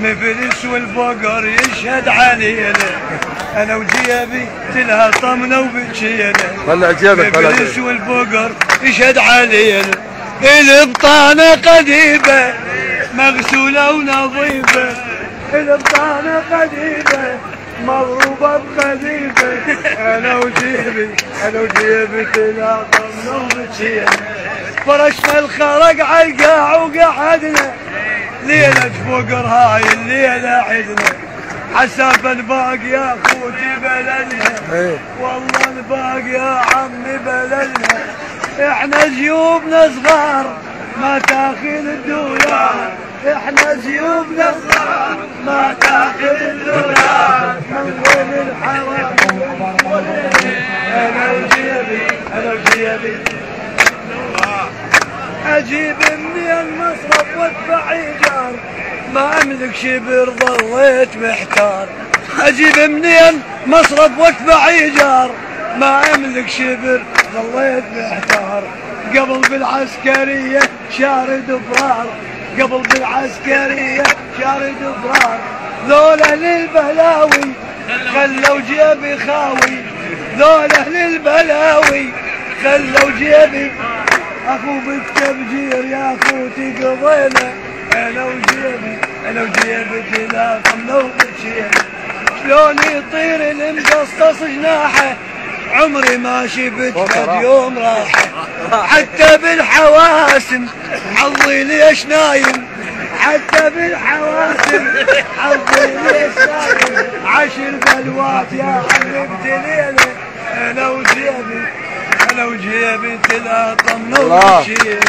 مفلس والفقر يشهد علينا، انا وجيبي تلها طمنه وبتشينا. طلع جيبك مفلس والفقر يشهد علينا، البطانه قديمه مغسوله ونظيفه، البطانه قديمه مضروبه بخليفه. انا وجيبي تلها طمنه وبتشينا. فرشنا الخرق عالقاع وقعدنا، ليلة فقر هاي الليلة عدنا. حسب الباق يا اخوتي بلدنا، والله الباق يا عمي بلدنا. احنا جيوبنا صغار ما تاخذ الدولار، احنا جيوبنا صغار ما تاخذ الدولار. من وين الحرام انا وجيبي اجيب مني المصرف وادفع ايجار، ما املك شبر ظليت محتار. اجيب مني المصرف وادفع ايجار، ما املك شبر ظليت محتار. قبل بالعسكريه شارد فرار، قبل بالعسكريه شارد فرار. ذولا للبلاوي خلوا جيبي خاوي، ذولا للبلاوي خلوا جيبي. اخو بالتبجير يا اخوتي قضينا، انا وجيبي كذا طمنه وبتشينا. شلون يطير المقصص جناحه، عمري ما شفت قد يوم راحه. حتى بالحواسم حظي ليش نايم، حتى بالحواسم حظي ليش نايم. 10 بلوات يا عمي ابتلينا، انا وجيبي تلا طمنه وبتشينا.